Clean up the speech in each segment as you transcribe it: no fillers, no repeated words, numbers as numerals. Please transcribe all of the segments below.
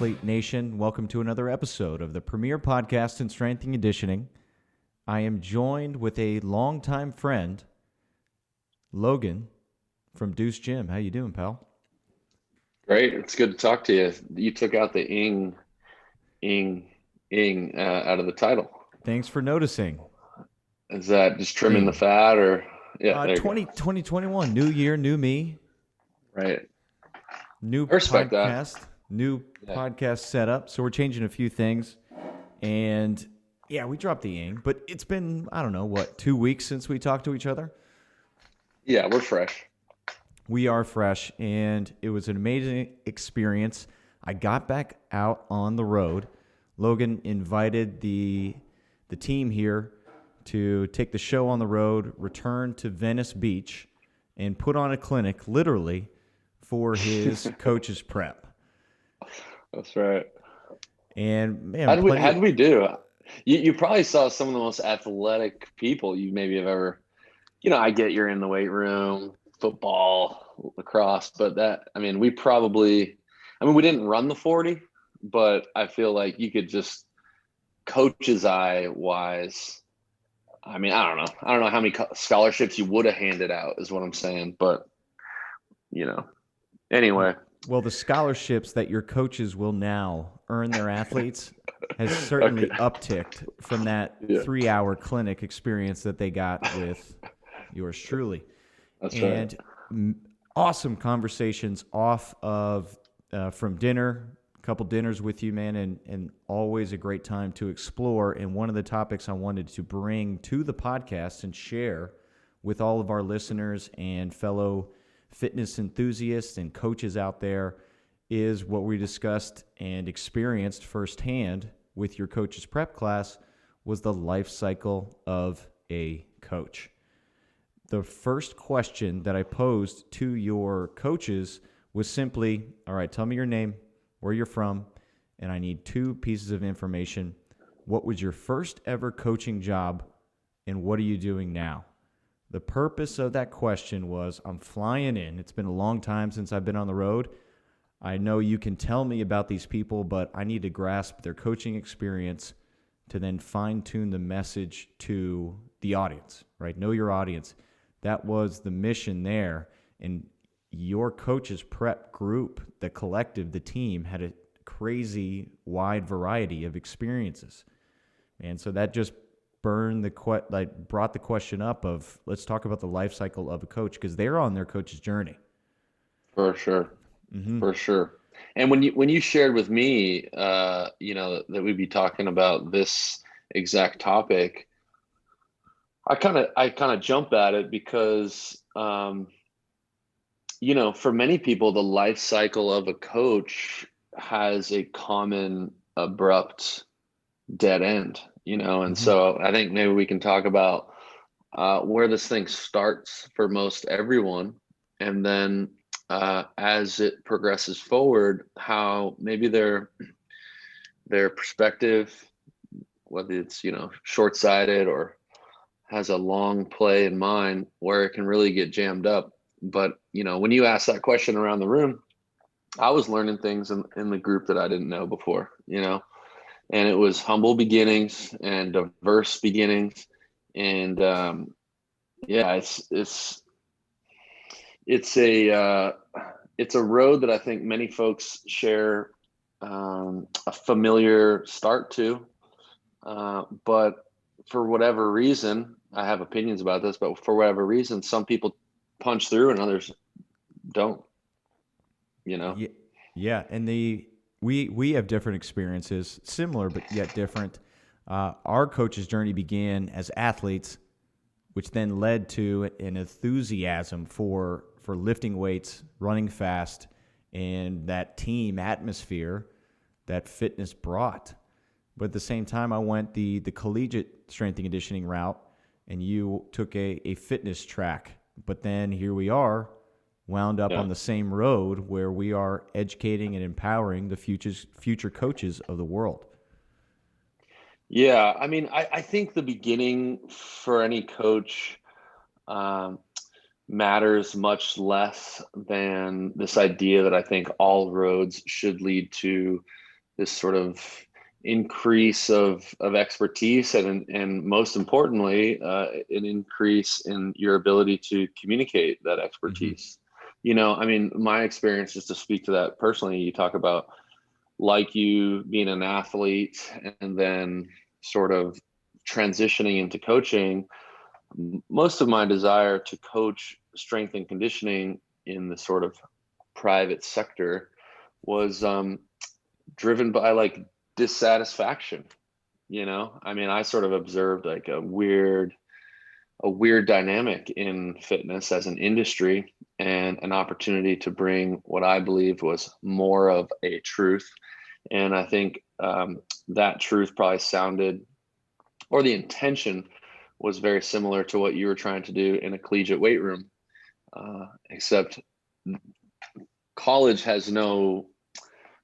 Athlete Nation. Welcome to another episode of the premier podcast in strength and conditioning. I am joined with a longtime friend, Logan from Deuce Gym. How you doing, pal? Great. It's good to talk to you. You took out the out of the title. Thanks for noticing. Is that just trimming the fat or? Yeah, there you go. 2021, new year, new me, Right. new I respect podcast, that. new Yeah. podcast setup. So we're changing a few things. And yeah, we dropped the ing, but it's been, 2 weeks since we talked to each other? Yeah, we're fresh. We are fresh, and it was an amazing experience. I got back out on the road. Logan invited the team here to take the show on the road, return to Venice Beach, and put on a clinic, literally, for his coach's prep. That's right. And man, how'd we do? You probably saw some of the most athletic people you maybe have ever. I get you're in the weight room, football, lacrosse, but we didn't run the 40, but I feel like you could just coach's eye wise. I don't know. I don't know how many scholarships you would have handed out is what I'm saying, but anyway. Well, the scholarships that your coaches will now earn their athletes has certainly upticked from that 3-hour clinic experience that they got with yours truly. That's and right. Awesome conversations off of from dinner, a couple dinners with you, man, and always a great time to explore. And one of the topics I wanted to bring to the podcast and share with all of our listeners and fellow fitness enthusiasts and coaches out there is what we discussed and experienced firsthand with your coach's prep class was the life cycle of a coach. The first question that I posed to your coaches was simply, all right, tell me your name, where you're from, and I need 2 pieces of information. What was your first ever coaching job, and what are you doing now? The purpose of that question was, I'm flying in. It's been a long time since I've been on the road. I know you can tell me about these people, but I need to grasp their coaching experience to then fine-tune the message to the audience, right? Know your audience. That was the mission there. And your coach's prep group, the collective, the team, had a crazy wide variety of experiences. And so that just brought the question up of, let's talk about the life cycle of a coach, because they're on their coach's journey. For sure. Mm-hmm. For sure. And when you shared with me, that we'd be talking about this exact topic, I kind of jump at it because, for many people, the life cycle of a coach has a common abrupt dead end, and so I think maybe we can talk about where this thing starts for most everyone, and then as it progresses forward, how maybe their perspective, whether it's short-sighted or has a long play in mind, where it can really get jammed up. But when you ask that question around the room, I was learning things in the group that I didn't know before, and it was humble beginnings and diverse beginnings. And it's a road that I think many folks share a familiar start to, but for whatever reason, I have opinions about this, but for whatever reason, some people punch through and others don't, Yeah. And we have different experiences, similar but yet different. Our coach's journey began as athletes, which then led to an enthusiasm for lifting weights, running fast, and that team atmosphere that fitness brought. But at the same time, I went the collegiate strength and conditioning route, and you took a fitness track. But then here we are, wound up on the same road where we are educating and empowering the future coaches of the world. Yeah, I think the beginning for any coach matters much less than this idea that I think all roads should lead to this sort of increase of expertise, and most importantly, an increase in your ability to communicate that Mm-hmm. expertise. You know, I mean, my experience, just to speak to that personally, you talk about like you being an athlete and then sort of transitioning into coaching. Most of my desire to coach strength and conditioning in the sort of private sector was driven by like dissatisfaction. You know, I mean, I sort of observed like a weird dynamic in fitness as an industry, and an opportunity to bring what I believed was more of a truth. And I think that truth probably sounded, or the intention was very similar to what you were trying to do in a collegiate weight room, except college has no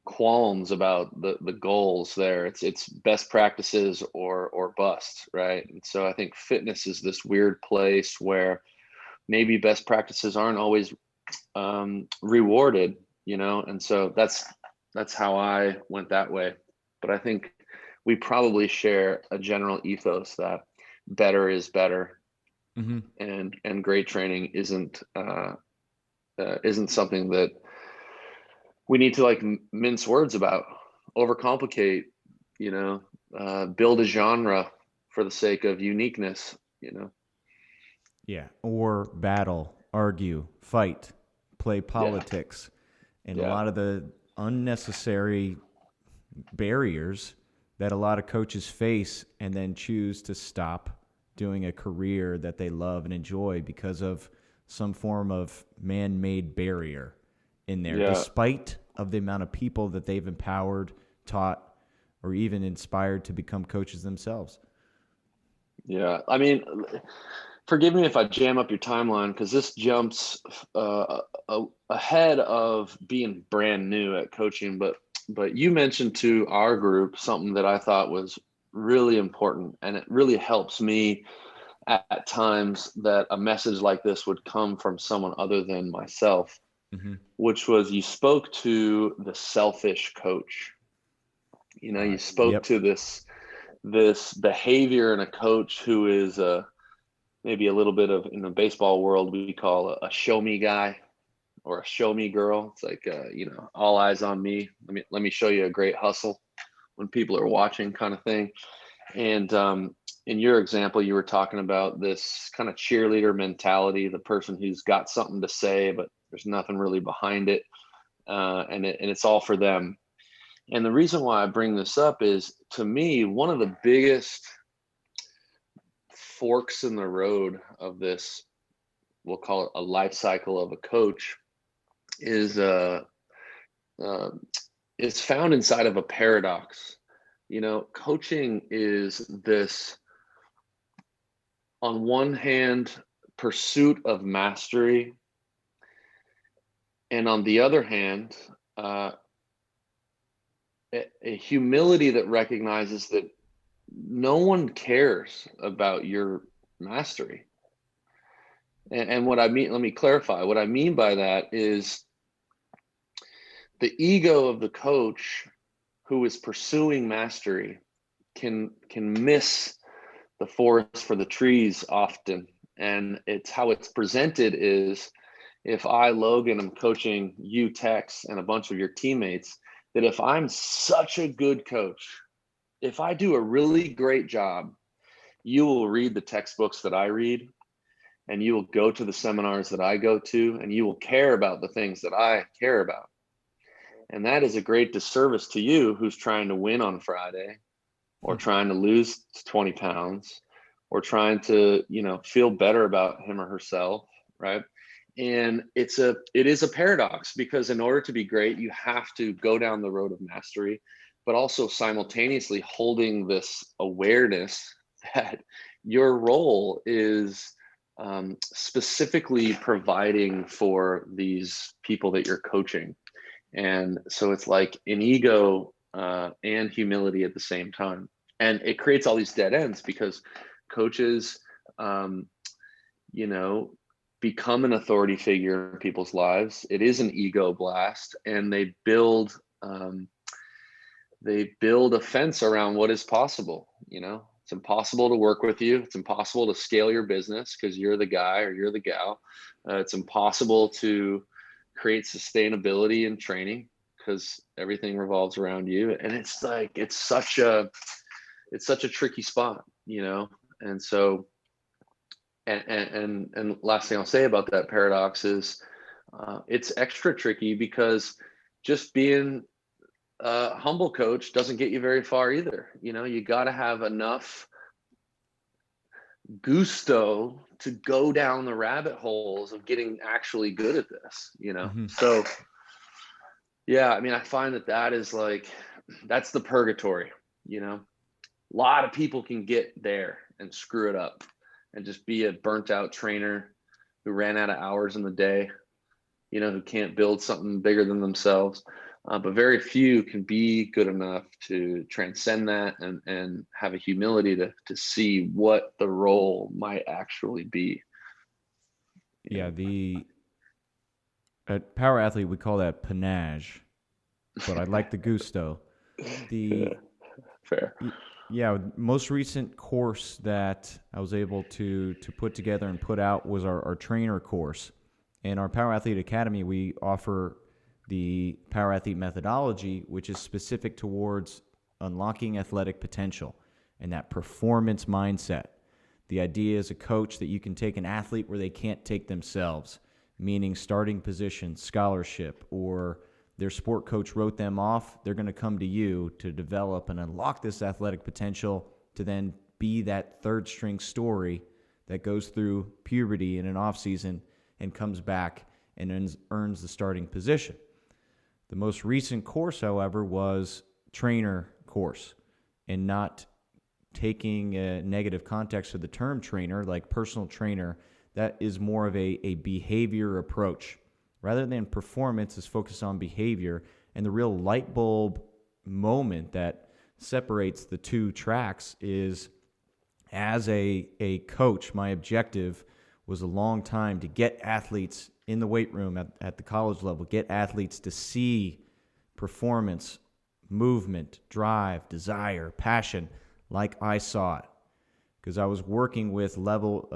qualms about the goals there. It's best practices or bust, right? And so I think fitness is this weird place where maybe best practices aren't always rewarded, you know. And so that's how I went that way. But I think we probably share a general ethos that better is better, Mm-hmm. and great training isn't something that we need to like mince words about, overcomplicate, you know, build a genre for the sake of uniqueness, you know. Yeah. Or battle, argue, fight, play Yeah, politics, and a yeah, lot of the unnecessary barriers that a lot of coaches face and then choose to stop doing a career that they love and enjoy because of some form of man-made barrier in there, yeah, despite of the amount of people that they've empowered, taught, or even inspired to become coaches themselves. yeah. I mean, forgive me if I jam up your timeline, because this jumps ahead of being brand new at coaching. But you mentioned to our group something that I thought was really important, and it really helps me at times that a message like this would come from someone other than myself, Mm-hmm. which was you spoke to the selfish coach. You know, you spoke Yep. to this behavior in a coach who is maybe a little bit of, in the baseball world, we call a show me guy or a show me girl. It's like, you know, all eyes on me. Let me show you a great hustle when people are watching, kind of thing. And in your example, you were talking about this kind of cheerleader mentality, the person who's got something to say, but there's nothing really behind it. And it's all for them. And the reason why I bring this up is, to me, one of the biggest forks in the road of this, we'll call it a life cycle of a coach, is uh, is found inside of a paradox. You know, coaching is this, on one hand, pursuit of mastery, and on the other hand, uh, a humility that recognizes that no one cares about your mastery. And what I mean, let me clarify. What I mean by that is the ego of the coach who is pursuing mastery can miss the forest for the trees often. And it's how it's presented is, if I, Logan, am coaching you, Tex, and a bunch of your teammates, that if I'm such a good coach, if I do a really great job, you will read the textbooks that I read, and you will go to the seminars that I go to, and you will care about the things that I care about. And that is a great disservice to you, who's trying to win on Friday, or trying to lose 20 pounds, or trying to, you know, feel better about him or herself, right? And it is a paradox, because in order to be great, you have to go down the road of mastery, but also simultaneously holding this awareness that your role is specifically providing for these people that you're coaching. And so it's like an ego and humility at the same time. And it creates all these dead ends, because coaches, um, you know, become an authority figure in people's lives. It is an ego blast, and they build they build a fence around what is possible. It's impossible to work with you. It's impossible to scale your business because you're the guy or you're the gal. It's impossible to create sustainability in training because everything revolves around you. And it's like, it's such a tricky spot, And so, and last thing I'll say about that paradox is, it's extra tricky because just being a humble coach doesn't get you very far either. You got to have enough gusto to go down the rabbit holes of getting actually good at this, So yeah, I mean, I find that is like, that's the purgatory, a lot of people can get there and screw it up and just be a burnt out trainer who ran out of hours in the day, who can't build something bigger than themselves. But very few can be good enough to transcend that and have a humility to see what the role might actually be. Yeah, at Power Athlete, we call that panache, but I like the gusto. Fair. Yeah, most recent course that I was able to put together and put out was our trainer course. In our Power Athlete Academy, we offer the Power Athlete methodology, which is specific towards unlocking athletic potential and that performance mindset. The idea as a coach that you can take an athlete where they can't take themselves, meaning starting position, scholarship, or their sport coach wrote them off. They're going to come to you to develop and unlock this athletic potential to then be that third string story that goes through puberty in an off season and comes back and earns the starting position. The most recent course, however, was trainer course, and not taking a negative context of the term trainer, like personal trainer. That is more of a behavior approach. Rather than performance, is focused on behavior, and the real light bulb moment that separates the two tracks is, as a coach, my objective was a long time to get athletes in the weight room at the college level, get athletes to see performance, movement, drive, desire, passion like I saw it. Because I was working with a level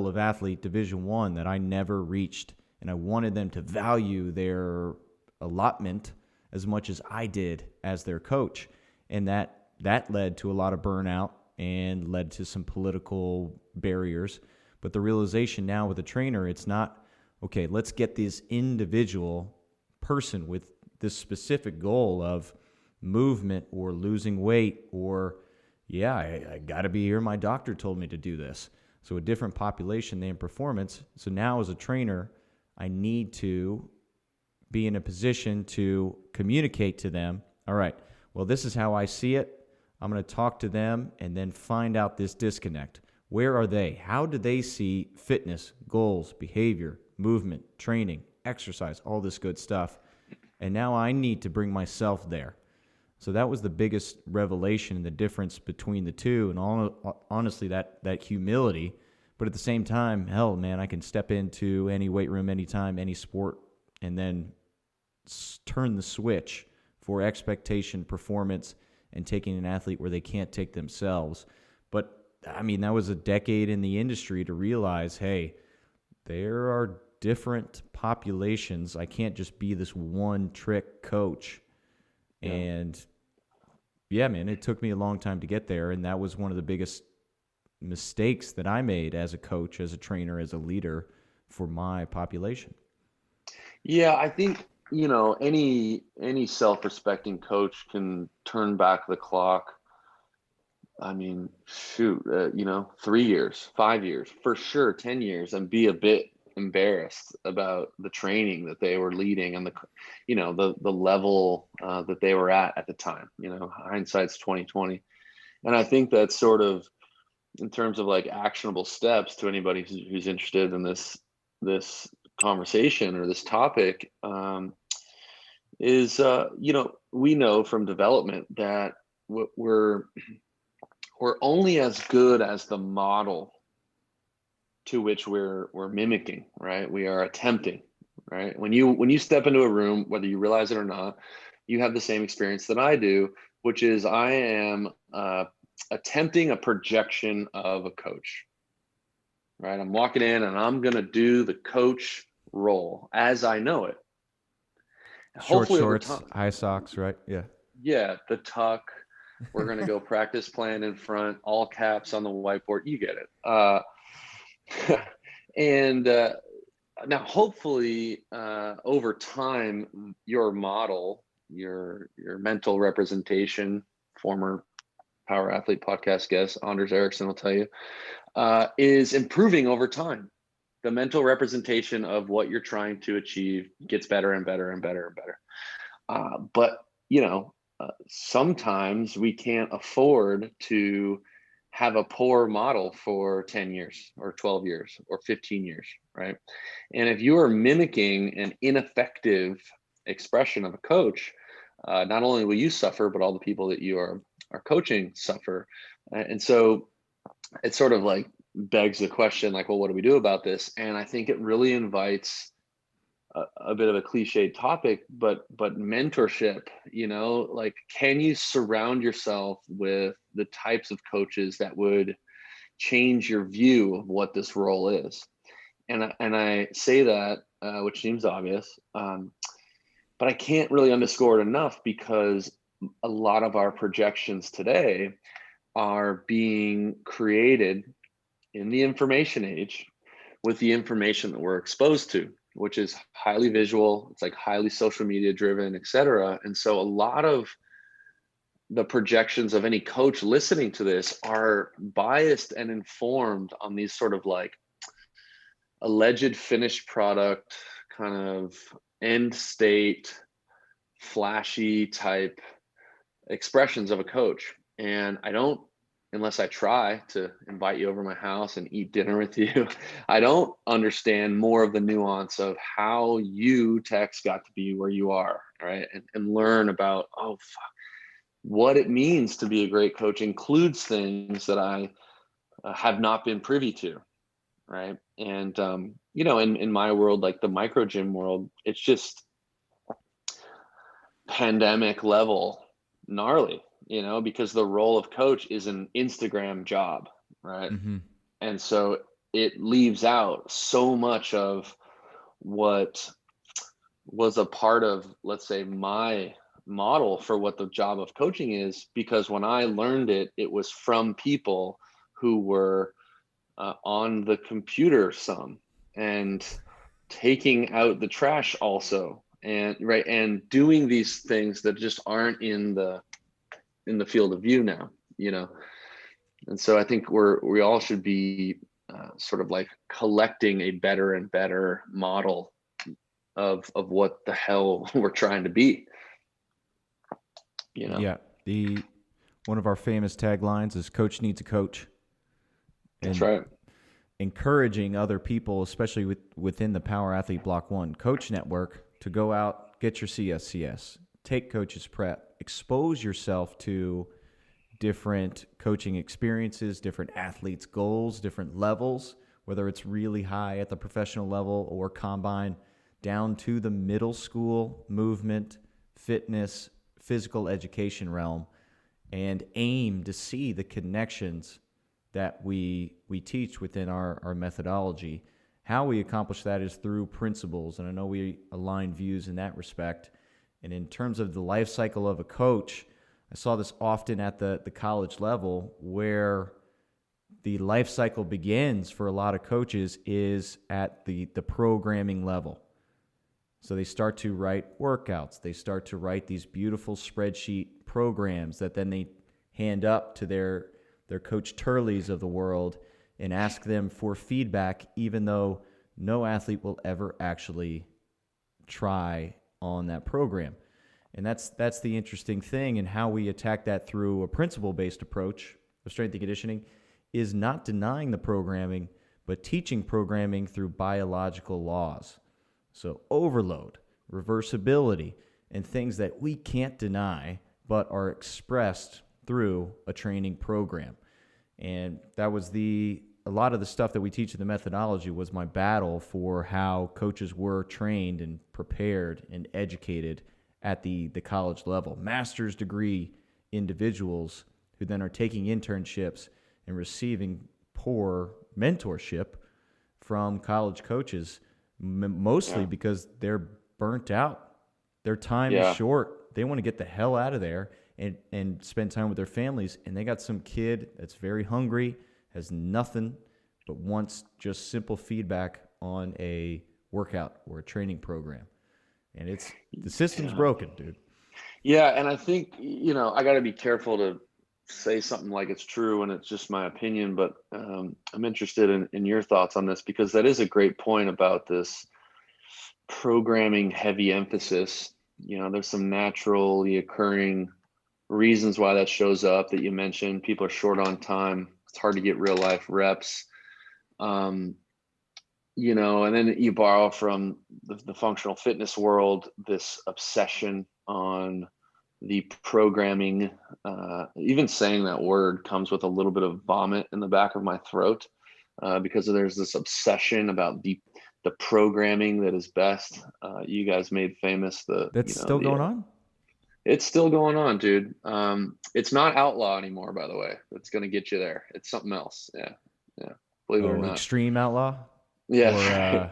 of athlete Division I that I never reached, and I wanted them to value their allotment as much as I did as their coach. And that led to a lot of burnout and led to some political barriers. But the realization now with a trainer, it's not, okay, let's get this individual person with this specific goal of movement or losing weight or, yeah, I got to be here. My doctor told me to do this. So a different population than performance. So now as a trainer, I need to be in a position to communicate to them, all right, well, this is how I see it. I'm going to talk to them and then find out this disconnect. Where are they? How do they see fitness, goals, behavior, movement, training, exercise, all this good stuff? And now I need to bring myself there. So that was the biggest revelation, the difference between the two. And honestly, that humility. But at the same time, hell, man, I can step into any weight room, anytime, any sport, and then turn the switch for expectation, performance, and taking an athlete where they can't take themselves. But I mean, that was a decade in the industry to realize, hey, there are different populations. I can't just be this one-trick coach. Yeah. And yeah, man, it took me a long time to get there, and that was one of the biggest mistakes that I made as a coach, as a trainer, as a leader for my population. Yeah, I think, any self-respecting coach can turn back the clock. I mean, shoot, 3 years, 5 years, for sure, 10 years, and be a bit embarrassed about the training that they were leading and the level that they were at the time. Hindsight's 2020, and I think that's sort of, in terms of like actionable steps to anybody who's interested in this conversation or this topic, is we know from development that we're only as good as the model to which we're mimicking, right? We are attempting, right? When you step into a room, whether you realize it or not, you have the same experience that I do, which is I am attempting a projection of a coach, right? I'm walking in and I'm going to do the coach role as I know it. Short Hopefully over shorts, time. high socks, right? Yeah. Yeah, the tuck. We're going to go practice plan in front, all caps on the whiteboard. You get it. And now, hopefully, over time, your model, your mental representation, former Power Athlete podcast guest Anders Ericsson will tell you, is improving over time. The mental representation of what you're trying to achieve gets better and better and better and better. But sometimes we can't afford to have a poor model for 10 years or 12 years or 15 years, right? And if you are mimicking an ineffective expression of a coach, not only will you suffer, but all the people that you are coaching suffer. And so it sort of like begs the question, like, well, what do we do about this? And I think it really invites a bit of a cliched topic, but mentorship, like, can you surround yourself with the types of coaches that would change your view of what this role is? And I say that, which seems obvious, but I can't really underscore it enough, because a lot of our projections today are being created in the information age with the information that we're exposed to, which is highly visual. It's like highly social media driven, et cetera. And so a lot of the projections of any coach listening to this are biased and informed on these sort of like alleged finished product, kind of end state, flashy type expressions of a coach. And I don't, unless I try to invite you over my house and eat dinner with you, I don't understand more of the nuance of how you, Tex, got to be where you are, right? And learn about, what it means to be a great coach includes things that I have not been privy to, right? And, in my world, like the micro gym world, it's just pandemic level gnarly, because the role of coach is an Instagram job, right? Mm-hmm. And so it leaves out so much of what was a part of, let's say, my model for what the job of coaching is, because when I learned it, it was from people who were on the computer some, and taking out the trash also, and right, and doing these things that just aren't in the field of view now, and so I think we all should be sort of like collecting a better and better model of what the hell we're trying to be. Yeah. One of our famous taglines is "Coach needs a coach." That's And right. encouraging other people, especially within the Power Athlete Block 1 Coach Network, to go out, get your CSCS, take coaches prep, expose yourself to different coaching experiences, different athletes' goals, different levels, whether it's really high at the professional level or combine, down to the middle school movement, fitness, physical education realm, and aim to see the connections that we teach within our methodology. How we accomplish that is through principles, and I know we align views in that respect. And in terms of the life cycle of a coach, I saw this often at the college level, where the life cycle begins for a lot of coaches is at the programming level. So they start to write workouts. They start to write these beautiful spreadsheet programs that then they hand up to their Coach Turleys of the world and ask them for feedback, even though no athlete will ever actually try on that program. And that's the interesting thing, and how we attack that through a principle-based approach of strength and conditioning is not denying the programming, but teaching programming through biological laws. So overload, reversibility, and things that we can't deny but are expressed through a training program. And that was a lot of the stuff that we teach in the methodology was my battle for how coaches were trained and prepared and educated at the college level, master's degree individuals who then are taking internships and receiving poor mentorship from college coaches, mostly because they're burnt out. Their time is short. They want to get the hell out of there and spend time with their families. And they got some kid that's very hungry, has nothing, but wants just simple feedback on a workout or a training program. And the system's broken, dude. Yeah. And I think, I got to be careful to say something like it's true and it's just my opinion, but I'm interested in your thoughts on this, because that is a great point about this programming heavy emphasis. There's some naturally occurring reasons why that shows up that you mentioned. People are short on time. It's hard to get real life reps. And then you borrow from the functional fitness world, this obsession on the programming. Even saying that word comes with a little bit of vomit in the back of my throat, because there's this obsession about the programming that is best. You guys made famous That's still going on? It's still going on, dude. It's not outlaw anymore, by the way. That's going to get you there. It's something else. Yeah. Believe it or not. Extreme outlaw? Yeah.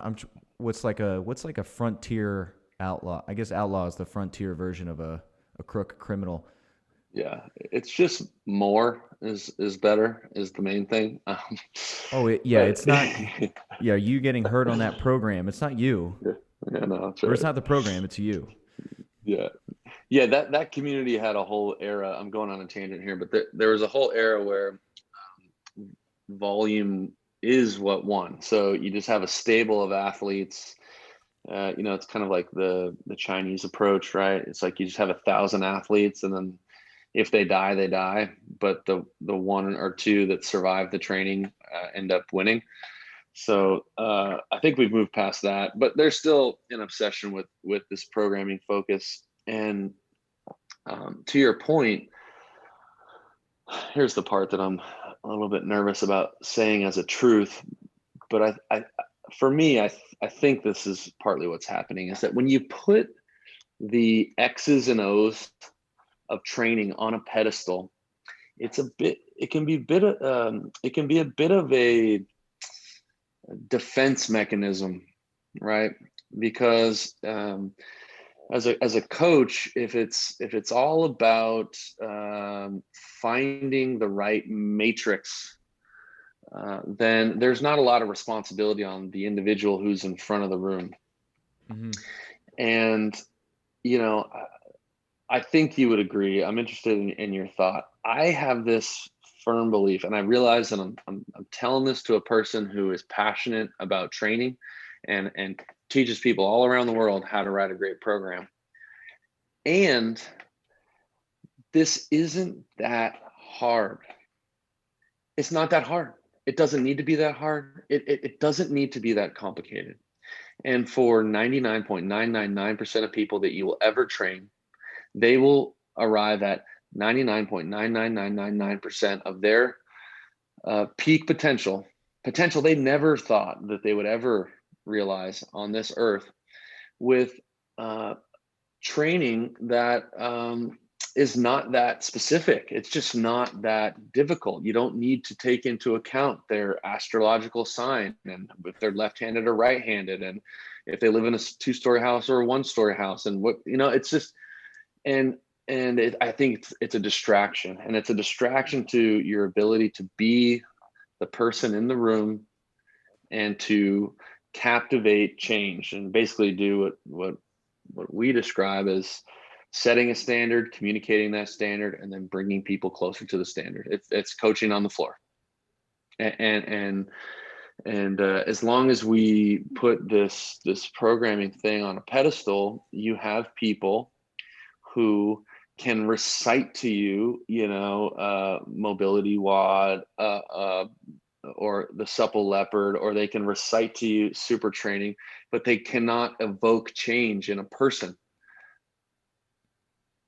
Or what's like a frontier outlaw? I guess outlaw is the frontier version of a crook criminal. Yeah, it's just more is better is the main thing. It's not. Yeah, you getting hurt on that program. It's not you. Yeah, no, that's Or right. it's not the program. It's you. Yeah. That community had a whole era. I'm going on a tangent here, but there was a whole era where volume is what won. So you just have a stable of athletes. It's kind of like the Chinese approach, right? It's like you just have 1,000 athletes, and then if they die, they die. But the one or two that survive the training end up winning. So I think we've moved past that, but there's still an obsession with this programming focus. And to your point, here's the part that I'm a little bit nervous about saying as a truth, but for me, I think this is partly what's happening, is that when you put the X's and O's of training on a pedestal, it can be a bit of a defense mechanism, right? Because as a coach, if it's all about finding the right matrix, then there's not a lot of responsibility on the individual who's in front of the room. Mm-hmm. And I think you would agree. I'm interested in your thought. I have this firm belief, and I realize that I'm telling this to a person who is passionate about training and teaches people all around the world how to write a great program. And this isn't that hard. It's not that hard. It doesn't need to be that hard. It doesn't need to be that complicated. And for 99.999% of people that you will ever train, they will arrive at 99.99999% of their peak potential they never thought that they would ever realize on this earth, with training that is not that specific. It's just not that difficult. You don't need to take into account their astrological sign, and if they're left-handed or right-handed, and if they live in a 2-story house or a 1-story house, and it's just, I think it's a distraction, and it's a distraction to your ability to be the person in the room and to captivate change, and basically do what we describe as setting a standard, communicating that standard, and then bringing people closer to the standard. It's coaching on the floor. And as long as we put this programming thing on a pedestal, you have people who can recite to you, mobility WOD, or the supple leopard, or they can recite to you super training, but they cannot evoke change in a person.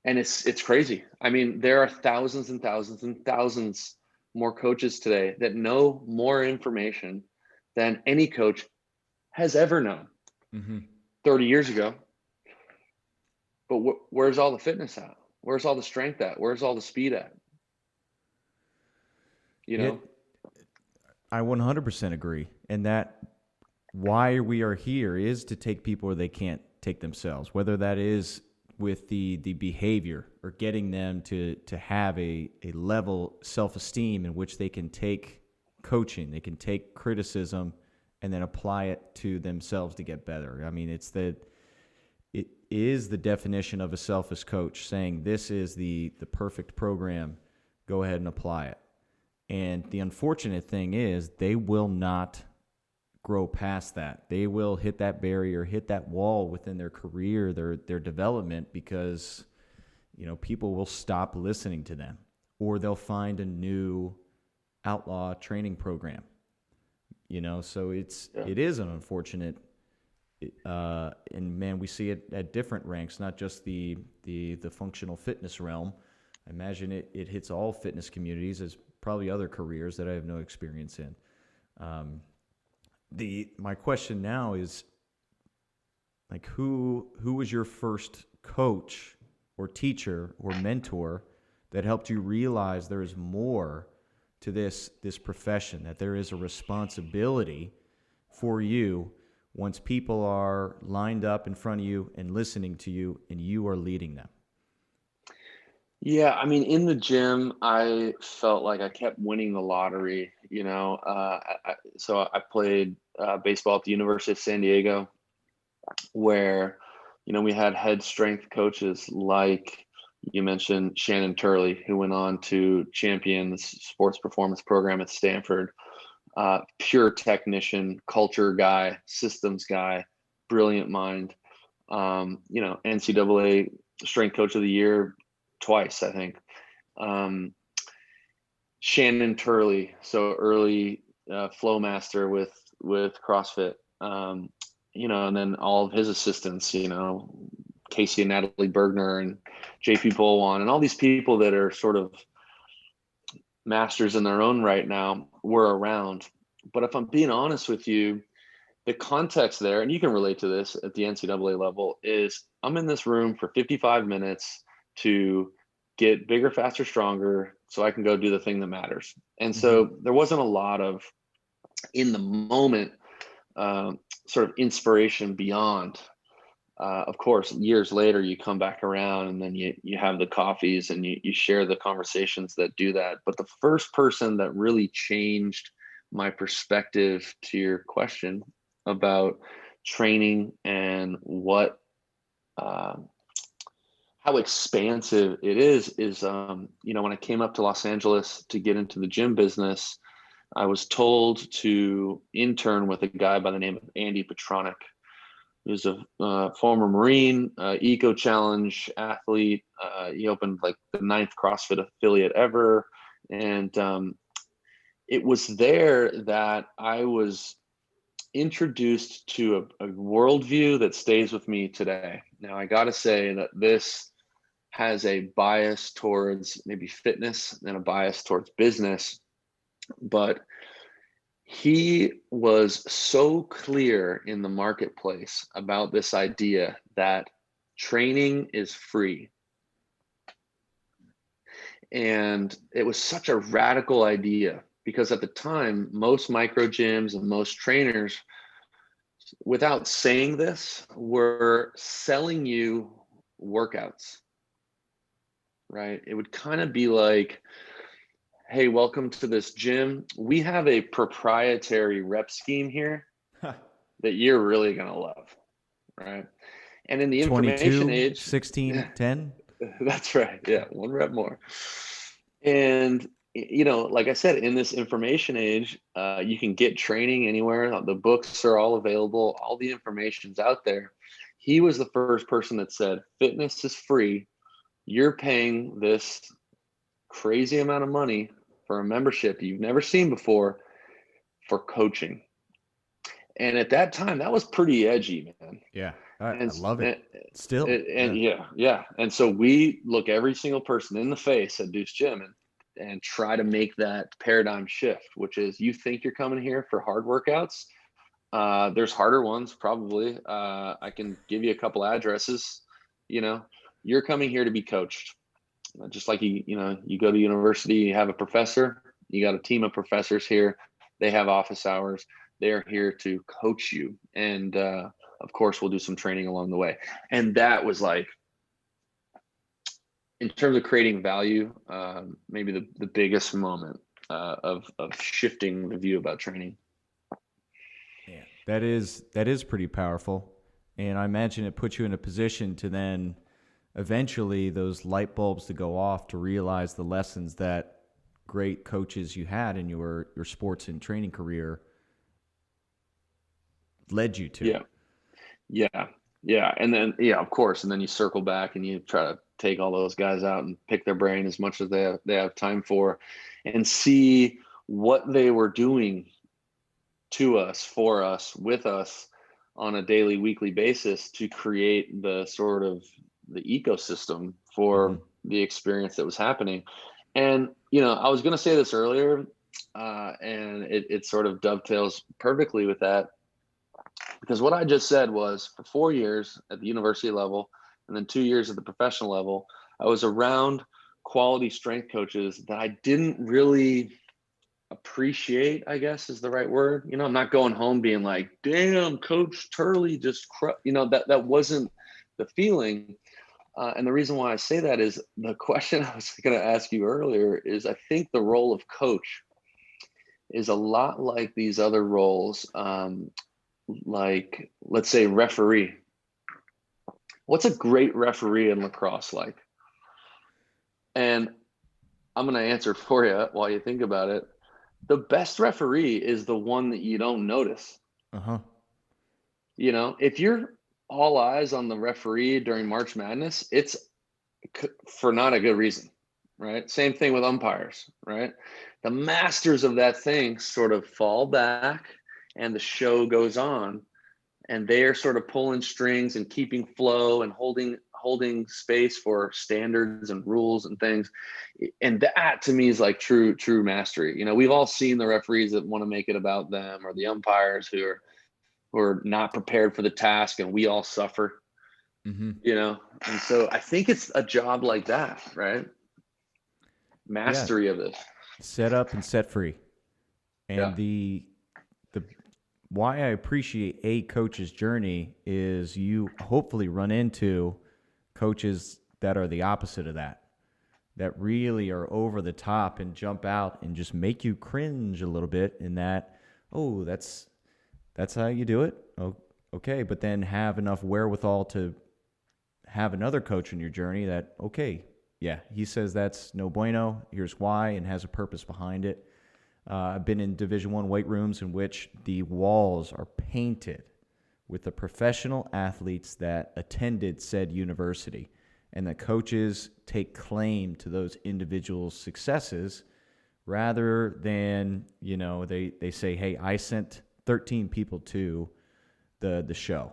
And it's crazy. I mean, there are thousands and thousands and thousands more coaches today that know more information than any coach has ever known. 30 years ago. but where's all the fitness at? Where's all the strength at? Where's all the speed at? You It, know? I 100% agree. And that why we are here is to take people where they can't take themselves, whether that is with the behavior or getting them to have a level self-esteem in which they can take coaching, they can take criticism and then apply it to themselves to get better. I mean, it is the definition of a selfish coach saying this is the perfect program, go ahead and apply it. And the unfortunate thing is they will not grow past that. They will hit that barrier, hit that wall within their career, their development, because people will stop listening to them, or they'll find a new outlaw training program. So it is an unfortunate, and man, we see it at different ranks, not just the functional fitness realm. I imagine it hits all fitness communities, as probably other careers that I have no experience in. My question now is, like, who was your first coach or teacher or mentor that helped you realize there is more to this profession, that there is a responsibility for you once people are lined up in front of you and listening to you and you are leading them? Yeah, I mean, in the gym, I felt like I kept winning the lottery. So I played baseball at the University of San Diego, where we had head strength coaches like you mentioned Shannon Turley, who went on to champion the sports performance program at Stanford. Pure technician, culture guy, systems guy, brilliant mind. NCAA strength coach of the year twice, I think. Shannon Turley, so early flow master with CrossFit. And then all of his assistants, Casey and Natalie Bergner and JP Bolwan and all these people that are sort of masters in their own right now were around. But if I'm being honest with you, the context there, and you can relate to this at the NCAA level, is I'm in this room for 55 minutes to get bigger, faster, stronger, so I can go do the thing that matters. And so there wasn't a lot of, in the moment, sort of inspiration beyond. Of course, years later, you come back around and then you have the coffees and you share the conversations that do that. But the first person that really changed my perspective to your question about training and what how expansive it is when I came up to Los Angeles to get into the gym business, I was told to intern with a guy by the name of Andy Petronic, who's a former Marine, Eco Challenge athlete. He opened like the 9th CrossFit affiliate ever. And it was there that I was introduced to a worldview that stays with me today. Now, I got to say that this has a bias towards maybe fitness and a bias towards business, but he was so clear in the marketplace about this idea that training is free. And it was such a radical idea because at the time, most micro gyms and most trainers, without saying this, were selling you workouts, right? It would kind of be like, hey, welcome to this gym. We have a proprietary rep scheme here that you're really going to love, right? And in the information 22, age, 16, 10. That's right. Yeah, one rep more. And like I said, in this information age, you can get training anywhere. The books are all available. All the information's out there. He was the first person that said, fitness is free. You're paying this crazy amount of money for a membership you've never seen before for coaching. And at that time, that was pretty edgy, man. Yeah, I love it. Still. Yeah. And so we look every single person in the face at Deuce Gym and try to make that paradigm shift, which is you think you're coming here for hard workouts. There's harder ones, probably. I can give you a couple addresses, you're coming here to be coached. Just like you go to university, you have a professor, you got a team of professors here. They have office hours. They are here to coach you. And of course, we'll do some training along the way. And that was like, in terms of creating value, maybe the biggest moment of shifting the view about training. Yeah, that is pretty powerful, and I imagine it puts you in a position to then eventually those light bulbs to go off to realize the lessons that great coaches you had in your sports and training career led you to. Yeah, and then of course, and then you circle back and you try to take all those guys out and pick their brain as much as they have time for, and see what they were doing to us, for us, with us on a daily, weekly basis to create the sort of the ecosystem for the experience that was happening. And I was going to say this earlier, and it sort of dovetails perfectly with that, because what I just said was, for 4 years at the university level and then 2 years at the professional level, I was around quality strength coaches that I didn't really appreciate, I guess is the right word. I'm not going home being like, damn, Coach Turley just that wasn't the feeling. And the reason why I say that is the question I was going to ask you earlier is, I think the role of coach is a lot like these other roles. Like, let's say, referee. What's a great referee in lacrosse like? And I'm going to answer for you while you think about it. The best referee is the one that you don't notice. If you're all eyes on the referee during March Madness, it's for not a good reason, right? Same thing with umpires, right? The masters of that thing sort of fall back and the show goes on, and they're sort of pulling strings and keeping flow and holding space for standards and rules and things. And that to me is like true mastery. We've all seen the referees that want to make it about them, or the umpires who are not prepared for the task, and we all suffer. And so I think it's a job like that, right? Mastery of it. Set up and set free. And the why I appreciate a coach's journey is you hopefully run into coaches that are the opposite of that really are over the top and jump out and just make you cringe a little bit, in that, oh, that's how you do it. Oh, okay. But then have enough wherewithal to have another coach in your journey that, okay, yeah, he says that's no bueno, here's why, and has a purpose behind it. I've been in Division I weight rooms in which the walls are painted with the professional athletes that attended said university, and the coaches take claim to those individuals' successes rather than, they say, hey, I sent 13 people to the show.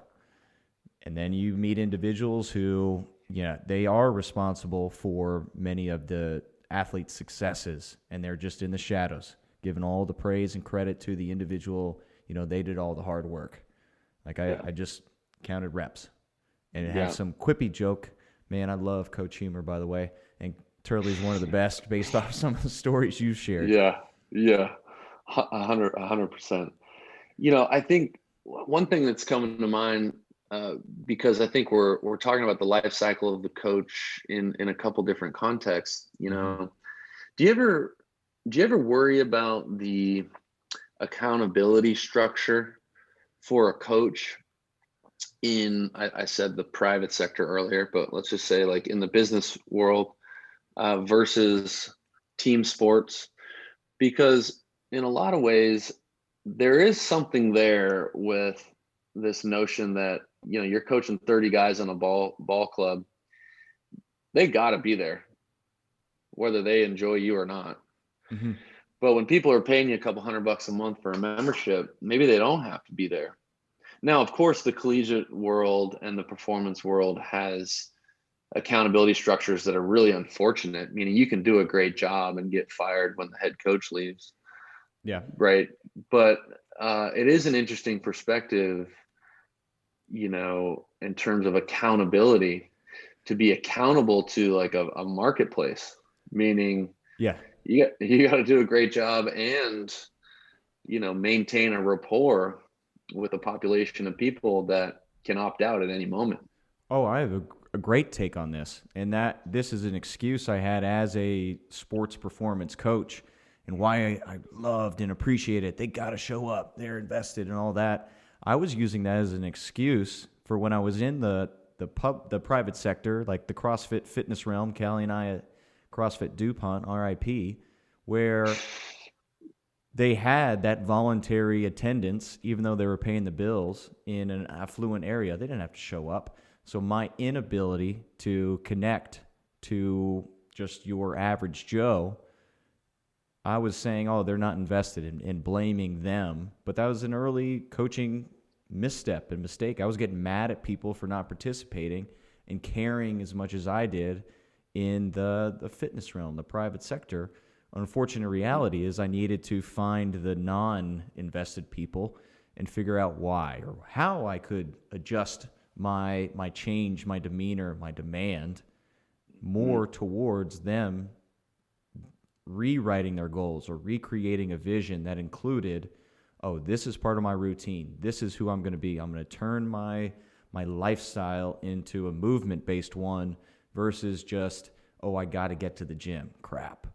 And then you meet individuals who, they are responsible for many of the athletes' successes, and they're just in the shadows, giving all the praise and credit to the individual. They did all the hard work. Like I just counted reps, and it had some quippy joke. Man, I love Coach Humor, by the way, and Turley's one of the best based off some of the stories you've shared. Yeah, 100%. I think one thing that's coming to mind, because I think we're talking about the life cycle of the coach in a couple different contexts. Do you ever worry about the accountability structure for a coach in, I said the private sector earlier, but let's just say like in the business world versus team sports? Because in a lot of ways, there is something there with this notion that, you're coaching 30 guys on a ball club. They got to be there, whether they enjoy you or not. But when people are paying you a couple $100 a month for a membership, maybe they don't have to be there. Now, of course, the collegiate world and the performance world has accountability structures that are really unfortunate, meaning you can do a great job and get fired when the head coach leaves. Yeah. Right. But it is an interesting perspective, in terms of accountability, to be accountable to like a marketplace, meaning Yeah. you got to do a great job and, maintain a rapport with a population of people that can opt out at any moment. Oh, I have a great take on this. And that this is an excuse I had as a sports performance coach and why I loved and appreciated it. They got to show up. They're invested and all that. I was using that as an excuse for when I was in the private sector, like the CrossFit fitness realm, Callie and I at CrossFit DuPont, RIP, where they had that voluntary attendance, even though they were paying the bills in an affluent area. They didn't have to show up. So my inability to connect to just your average Joe, I was saying, oh, they're not invested in blaming them. But that was an early coaching misstep and mistake. I was getting mad at people for not participating and caring as much as I did in the fitness realm, the private sector. Unfortunate reality is I needed to find the non-invested people and figure out why or how I could adjust my change, my demeanor, my demand more towards them rewriting their goals or recreating a vision that included, oh, this is part of my routine. This is who I'm going to be. I'm going to turn my lifestyle into a movement-based one versus just, oh, I got to get to the gym. Crap.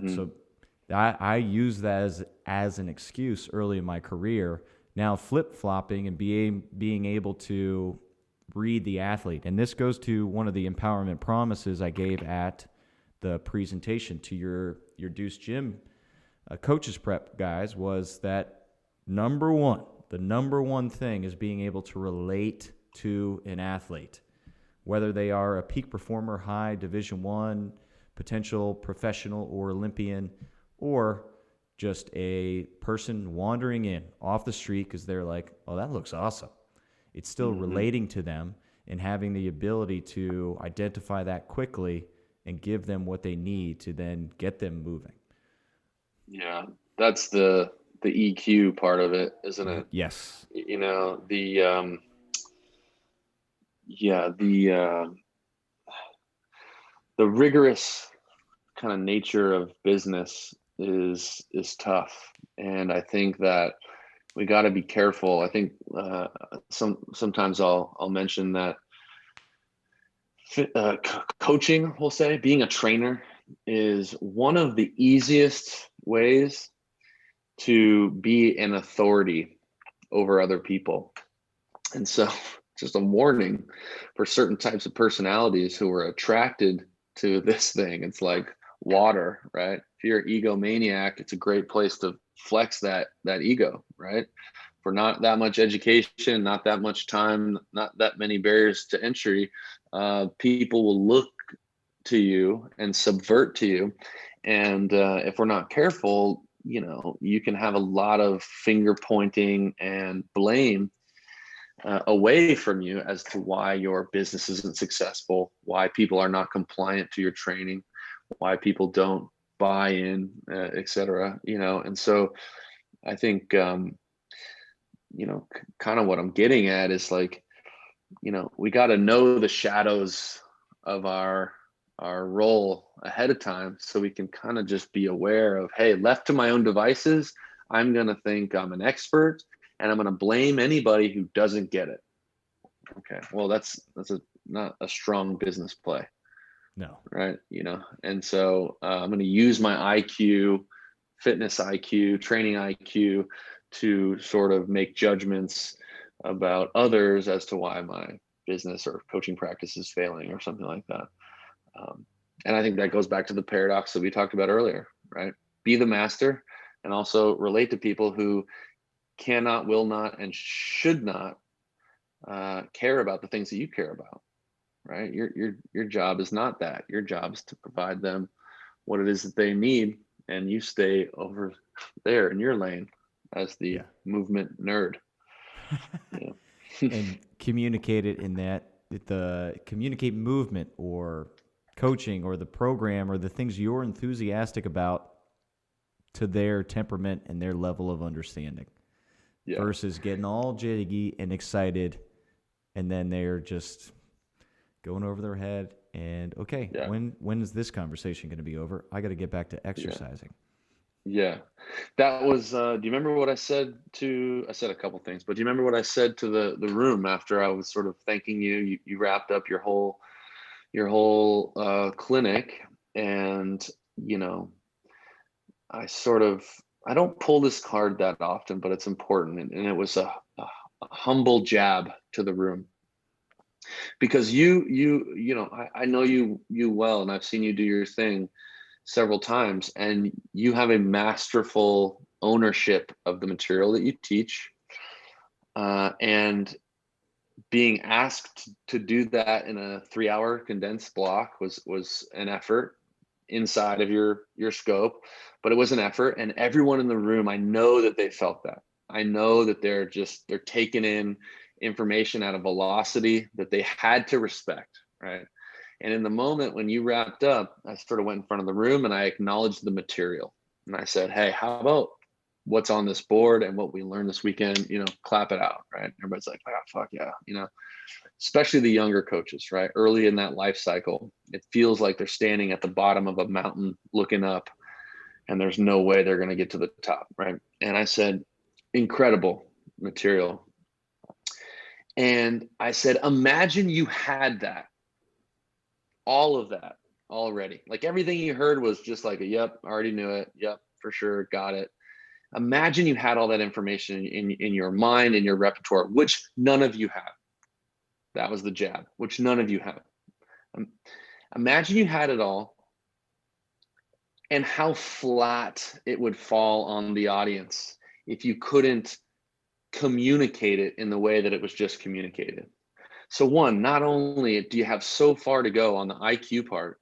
So I use that as an excuse early in my career. Now flip-flopping and being able to read the athlete. And this goes to one of the empowerment promises I gave at the presentation to your Deuce Gym coaches prep guys, was that the number one thing is being able to relate to an athlete, whether they are a peak performer, high Division I, potential professional or Olympian, or just a person wandering in off the street because they're like, oh, that looks awesome. It's still relating to them and having the ability to identify that quickly and give them what they need to then get them moving. Yeah, that's the EQ part of it, isn't it? Yes. The rigorous kind of nature of business is tough, and I think that we got to be careful. I think sometimes I'll mention that coaching, we'll say, being a trainer is one of the easiest ways to be an authority over other people. And so just a warning for certain types of personalities who are attracted to this thing. It's like water, right? If you're an egomaniac, it's a great place to flex that ego, right? For not that much education, not that much time, not that many barriers to entry, people will look to you and subvert to you. And if we're not careful, you can have a lot of finger pointing and blame away from you as to why your business isn't successful, why people are not compliant to your training, why people don't buy in, et cetera, and so I think, kind of what I'm getting at is like, we got to know the shadows of our role ahead of time so we can kind of just be aware of, hey, left to my own devices, I'm going to think I'm an expert and I'm going to blame anybody who doesn't get it. Okay, well, that's not a strong business play. No. Right. And so I'm going to use my IQ, fitness IQ, training IQ to sort of make judgments about others as to why my business or coaching practice is failing or something like that. And I think that goes back to the paradox that we talked about earlier, right? Be the master and also relate to people who cannot, will not, and should not care about the things that you care about, right? Your job is not that. Your job is to provide them what it is that they need, and you stay over there in your lane as the movement nerd. And communicate it in that communicate movement or coaching or the program or the things you're enthusiastic about to their temperament and their level of understanding versus getting all jiggy and excited and then they're just going over their head. And okay, Yeah. when is this conversation going to be over? I got to get back to Yeah. exercising. Yeah. That was, do you remember what I said I said a couple things, but do you remember what I said to the room after I was sort of thanking you? You wrapped up your whole clinic, and, you know, I don't pull this card that often, but it's important. And it was a humble jab to the room, because I know you well, and I've seen you do your thing several times, and you have a masterful ownership of the material that you teach. And being asked to do that in a 3-hour condensed block was an effort inside of your scope, but it was an effort. And everyone in the room, I know that they felt that. I know that they're taking in information at a velocity that they had to respect, right? And in the moment when you wrapped up, I sort of went in front of the room and I acknowledged the material. And I said, hey, how about what's on this board and what we learned this weekend? Clap it out, right? Everybody's like, oh, fuck yeah. Especially the younger coaches, right? Early in that life cycle, it feels like they're standing at the bottom of a mountain looking up, and there's no way they're going to get to the top, right? And I said, incredible material. And I said, imagine you had that, all of that already. Like everything you heard was just like, yep, already knew it. Yep, for sure, got it. Imagine you had all that information in your mind, in your repertoire, which none of you have. That was the jab, which none of you have. Imagine you had it all, and how flat it would fall on the audience if you couldn't communicate it in the way that it was just communicated. So one, not only do you have so far to go on the IQ part,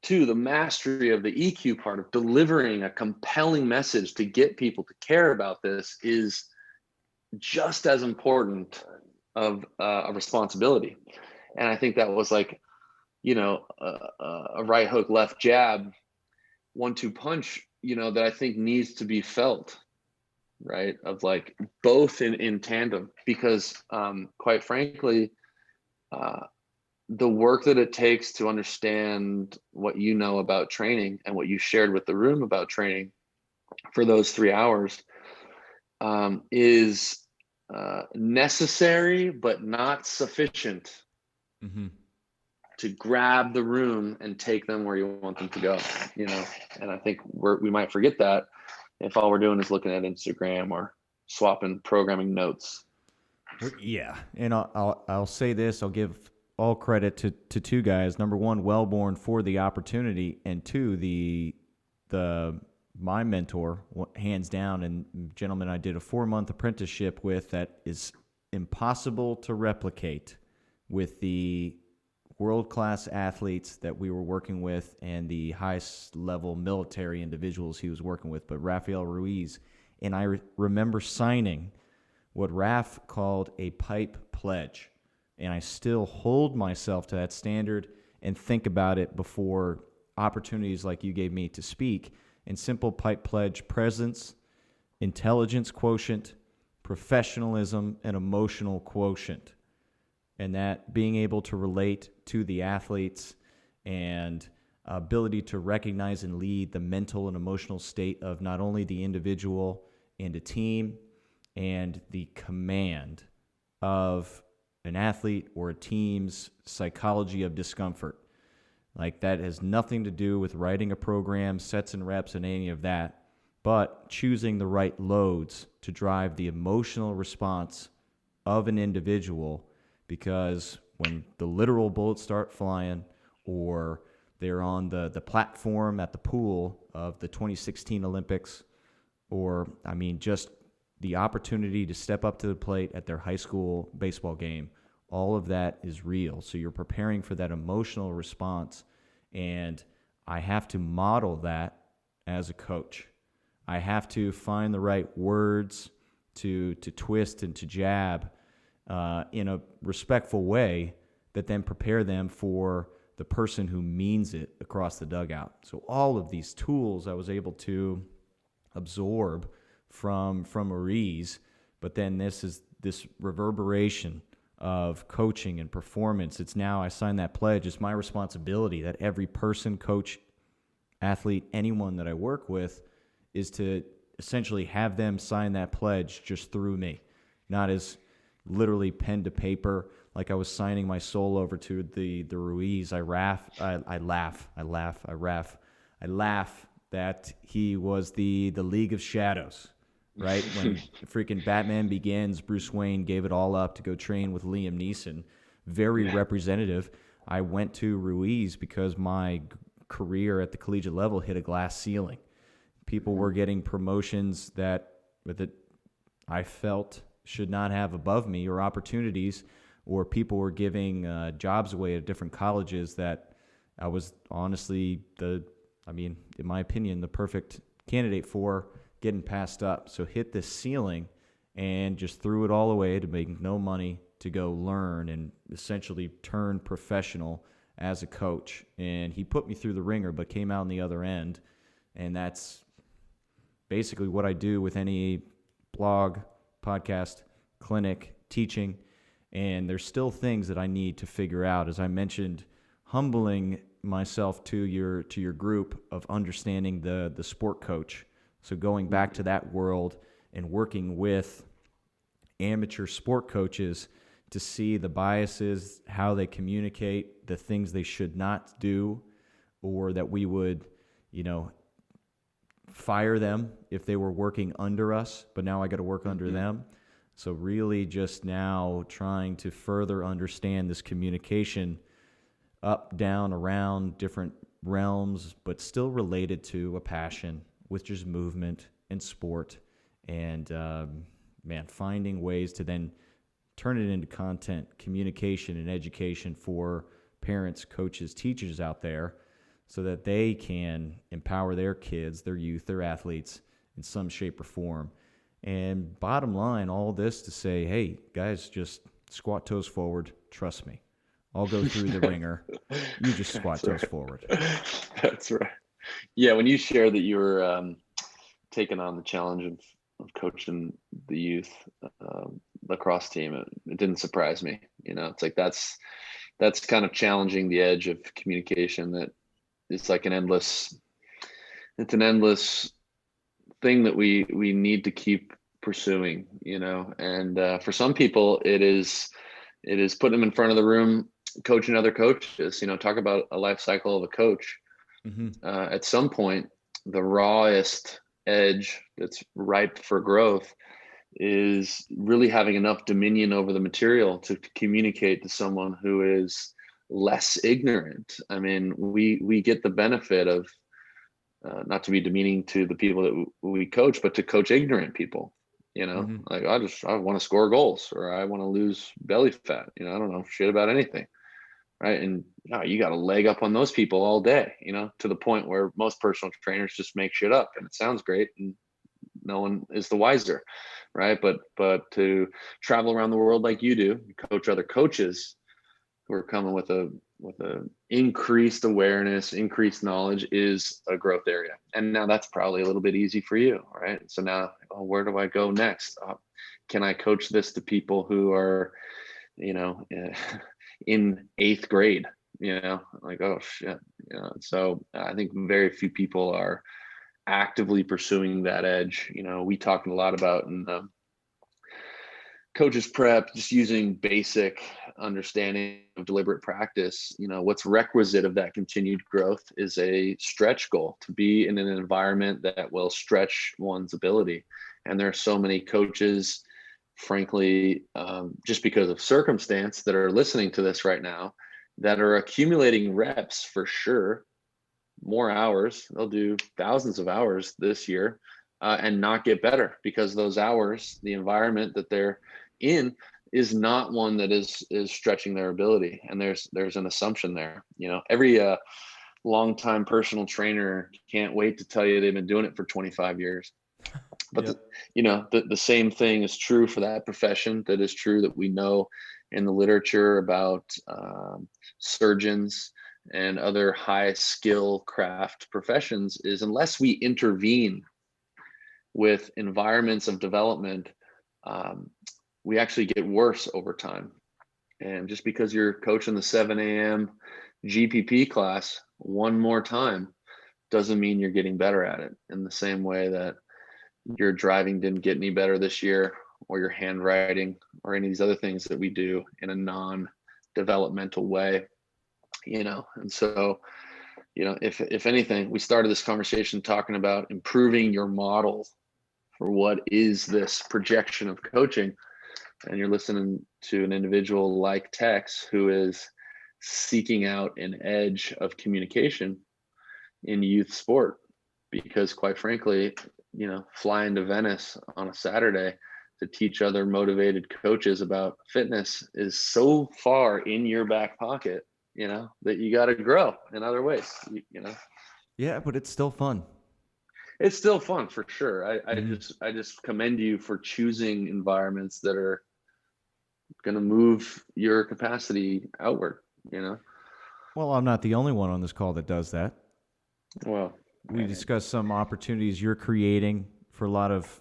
two, the mastery of the EQ part of delivering a compelling message to get people to care about this is just as important of a responsibility. And I think that was like, a right hook, left jab, 1-2 punch, that I think needs to be felt, right? Of like both in tandem, because quite frankly, the work that it takes to understand what you know about training and what you shared with the room about training for those 3 hours is necessary, but not sufficient to grab the room and take them where you want them to go, and I think we might forget that if all we're doing is looking at Instagram or swapping programming notes. Yeah, and I'll say this: I'll give all credit to two guys. Number one, Wellborn, for the opportunity, and two, my mentor, hands down, and gentleman I did a 4-month apprenticeship with that is impossible to replicate with the world-class athletes that we were working with and the highest level military individuals he was working with, but Rafael Ruiz. And I remember signing what Raf called a pipe pledge. And I still hold myself to that standard and think about it before opportunities like you gave me to speak. And simple pipe pledge: presence, intelligence quotient, professionalism, and emotional quotient. And that being able to relate to the athletes and ability to recognize and lead the mental and emotional state of not only the individual and a team, and the command of an athlete or a team's psychology of discomfort. Like, that has nothing to do with writing a program, sets and reps, and any of that, but choosing the right loads to drive the emotional response of an individual. Because when the literal bullets start flying, or they're on the platform at the pool of the 2016 Olympics, or, just the opportunity to step up to the plate at their high school baseball game, all of that is real. So you're preparing for that emotional response, and I have to model that as a coach. I have to find the right words to twist and to jab in a respectful way that then prepare them for the person who means it across the dugout. So all of these tools I was able to absorb from Ruiz, but then this reverberation of coaching and performance. It's now, I signed that pledge. It's my responsibility that every person, coach, athlete, anyone that I work with, is to essentially have them sign that pledge just through me, not as literally pen to paper. Like I was signing my soul over to the Ruiz. I laugh that he was the League of Shadows, right? When freaking Batman Begins, Bruce Wayne gave it all up to go train with Liam Neeson. Very representative. I went to Ruiz because my career at the collegiate level hit a glass ceiling. People were getting promotions that I felt should not have above me, or opportunities, or people were giving jobs away at different colleges that I was honestly in my opinion, the perfect candidate for, getting passed up. So hit this ceiling and just threw it all away to make no money to go learn and essentially turn professional as a coach. And he put me through the ringer, but came out on the other end. And that's basically what I do with any blog, podcast, clinic, teaching. And there's still things that I need to figure out. As I mentioned, humbling myself to your group of understanding the sport coach. So going back to that world and working with amateur sport coaches to see the biases, how they communicate, the things they should not do, or that we would, fire them if they were working under us, but now I got to work under them. So really just now trying to further understand this communication up, down, around different realms, but still related to a passion, which is movement and sport. And finding ways to then turn it into content, communication, and education for parents, coaches, teachers out there, so that they can empower their kids, their youth, their athletes in some shape or form. And bottom line, all this to say, hey, guys, just squat toes forward. Trust me. I'll go through the ringer. You just squat toes forward. That's right. Yeah, when you shared that you were taking on the challenge of coaching the youth lacrosse team, it didn't surprise me. It's like that's kind of challenging the edge of communication. That it's like an endless thing that we need to keep pursuing, and for some people it is putting them in front of the room, coaching other coaches. Talk about a life cycle of a coach. At some point, the rawest edge that's ripe for growth is really having enough dominion over the material to communicate to someone who is less ignorant. I mean, we get the benefit of not to be demeaning to the people that we coach, but to coach ignorant people. Like I want to score goals, or I want to lose belly fat. I don't know shit about anything, right? And you got a leg up on those people all day, to the point where most personal trainers just make shit up, and it sounds great, and no one is the wiser, right? But to travel around the world like you do, coach other coaches who are coming with a increased awareness, increased knowledge, is a growth area. And now that's probably a little bit easy for you, right? So now, where do I go next? Can I coach this to people who are, in 8th grade, like, oh shit, so I think very few people are actively pursuing that edge. We talked a lot about in the coaches prep, just using basic understanding of deliberate practice. What's requisite of that continued growth is a stretch goal, to be in an environment that will stretch one's ability. And there are so many coaches, frankly, just because of circumstance, that are listening to this right now, that are accumulating reps for sure, more hours. They'll do thousands of hours this year and not get better, because those hours, the environment that they're in, is not one that is stretching their ability. And there's an assumption there. Every longtime personal trainer can't wait to tell you they've been doing it for 25 years. But yep. The same thing is true for that profession. That is true that we know in the literature about surgeons and other high skill craft professions, is unless we intervene with environments of development, we actually get worse over time. And just because you're coaching the 7 a.m. GPP class one more time doesn't mean you're getting better at it, in the same way that your driving didn't get any better this year, or your handwriting, or any of these other things that we do in a non-developmental way, And so, if anything, we started this conversation talking about improving your model for what is this projection of coaching. And you're listening to an individual like Tex, who is seeking out an edge of communication in youth sport, because quite frankly, flying to Venice on a Saturday to teach other motivated coaches about fitness is so far in your back pocket, that you got to grow in other ways, Yeah, but it's still fun. It's still fun for sure. I just commend you for choosing environments that are going to move your capacity outward, Well, I'm not the only one on this call that does that. Well, We discussed some opportunities you're creating for a lot of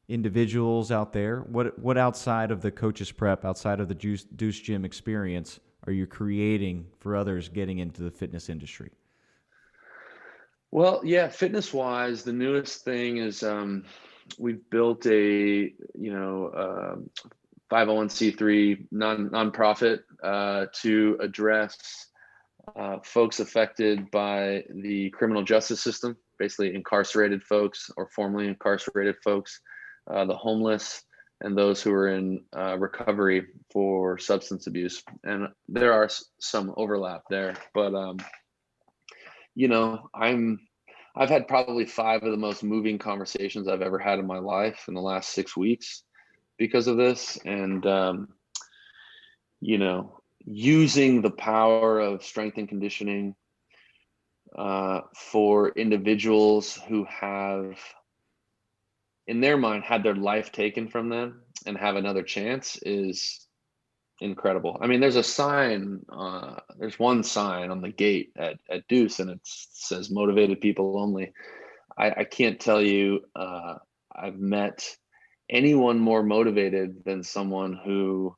individuals out there. What outside of the coach's prep, outside of the Deuce Gym experience, are you creating for others getting into the fitness industry? Well, yeah, fitness wise, the newest thing is we've built a 501c3 nonprofit to address folks affected by the criminal justice system, basically incarcerated folks or formerly incarcerated folks, the homeless, and those who are in recovery for substance abuse. And there are some overlap there, but I've had probably 5 of the most moving conversations I've ever had in my life in the last 6 weeks because of this. And using the power of strength and conditioning for individuals who have, in their mind, had their life taken from them and have another chance is incredible. I mean, there's a sign, there's one sign on the gate at Deuce, and it says motivated people only. I can't tell you I've met anyone more motivated than someone who,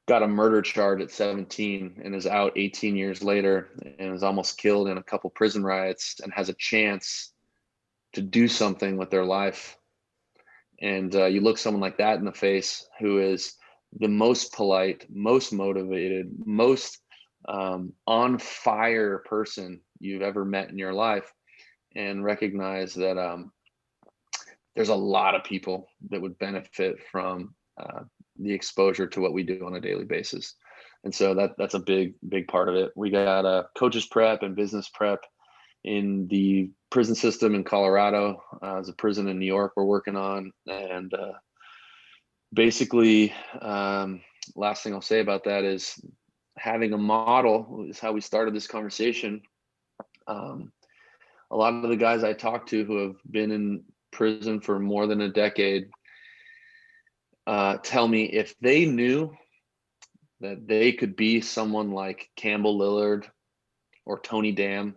got a murder charge at 17 and is out 18 years later and is almost killed in a couple prison riots and has a chance to do something with their life. And you look someone like that in the face, who is the most polite, most motivated, most on fire person you've ever met in your life, and recognize that there's a lot of people that would benefit from the exposure to what we do on a daily basis. And so that's a big part of it. We got a coaches prep and business prep in the prison system in Colorado. There's a prison in New York we're working on. And basically, last thing I'll say about that is having a model is how we started this conversation. A lot of the guys I talk to who have been in prison for more than a decade tell me if they knew that they could be someone like Campbell Lillard or Tony Dam,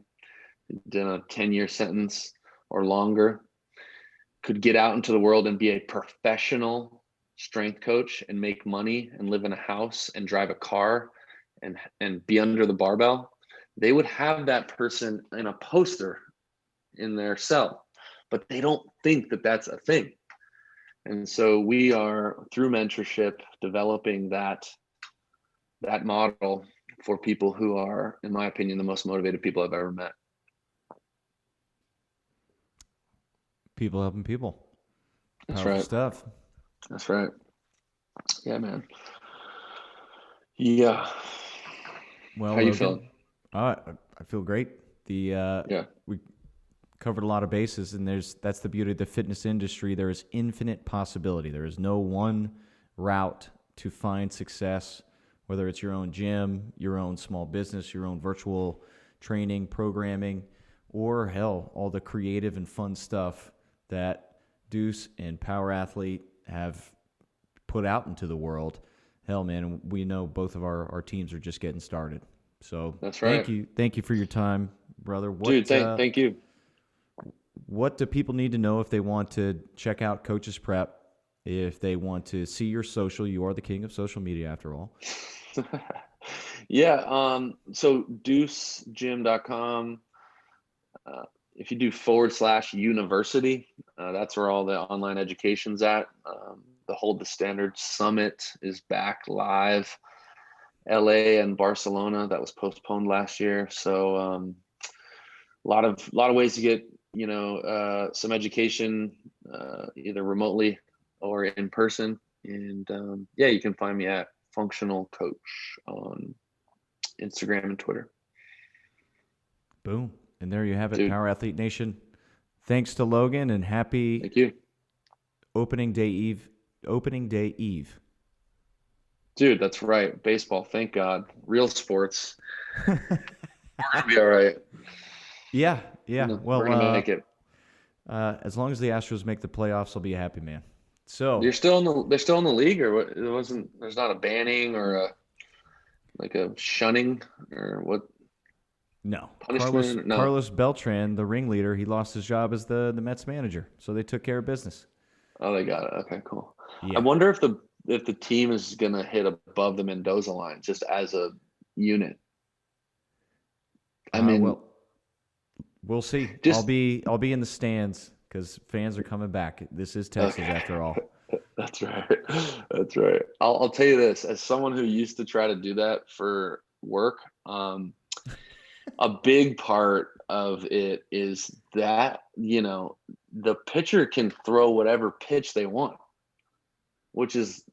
did a 10-year sentence or longer, could get out into the world and be a professional strength coach and make money and live in a house and drive a car and be under the barbell, they would have that person in a poster in their cell, but they don't think that that's a thing. And so we are, through mentorship, developing that model for people who are, in my opinion, the most motivated people I've ever met. People helping people. That's Powerful right. stuff. That's right. Yeah, man. Yeah. Well, How you Logan, feeling? I feel great. We covered a lot of bases, and that's the beauty of the fitness industry. There is infinite possibility. There is no one route to find success, whether it's your own gym, your own small business, your own virtual training, programming, or hell, all the creative and fun stuff that Deuce and Power Athlete have put out into the world. Hell, man, we know both of our teams are just getting started. So that's right. Thank you for your time, brother. Dude, thank you. What do people need to know if they want to check out Coach's Prep? if they want to see your social. You are the king of social media after all. Yeah. So deucegym.com. If you do /university, that's where all the online education's at. The Hold the Standard Summit is back live. LA and Barcelona, that was postponed last year. So a lot of ways to get, some education, either remotely or in person. And you can find me at Functional Coach on Instagram and Twitter. Boom. And there you have it, Dude. Power Athlete Nation. Thanks to Logan, and happy Thank you. Opening Day Eve. Dude, that's right. Baseball, thank God. Real sports. We're gonna be all right. Yeah. We're gonna make it. As long as the Astros make the playoffs, I'll be a happy man. So They're still in the league, or what? There's not a banning or a shunning or what? no. Punishment? No. Carlos Beltran, the ringleader, he lost his job as the Mets manager. So they took care of business. Oh, they got it. Okay, cool. Yeah. I wonder if the team is gonna hit above the Mendoza line just as a unit. I mean, well, we'll see. I'll be in the stands because fans are coming back. This is Texas after all. That's right. That's right. I'll tell you this, as someone who used to try to do that for work, a big part of it is that, the pitcher can throw whatever pitch they want, which is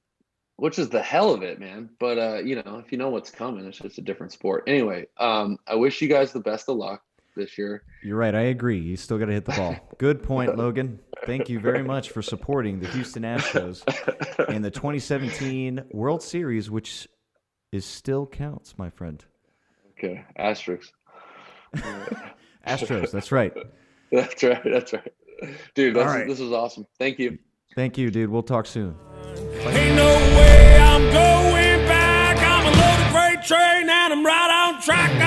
the hell of it, man. But, if you know what's coming, it's just a different sport. Anyway, I wish you guys the best of luck this year. You're right. I agree. You still got to hit the ball. Good point, Logan. Thank you very much for supporting the Houston Astros in the 2017 World Series, which still counts, my friend. Okay. Asterisks. Astros. That's right. That's right. Dude, right. This was awesome. Thank you. Thank you, dude. We'll talk soon. Ain't no way I'm going back. I'm a loaded freight train and I'm right on track.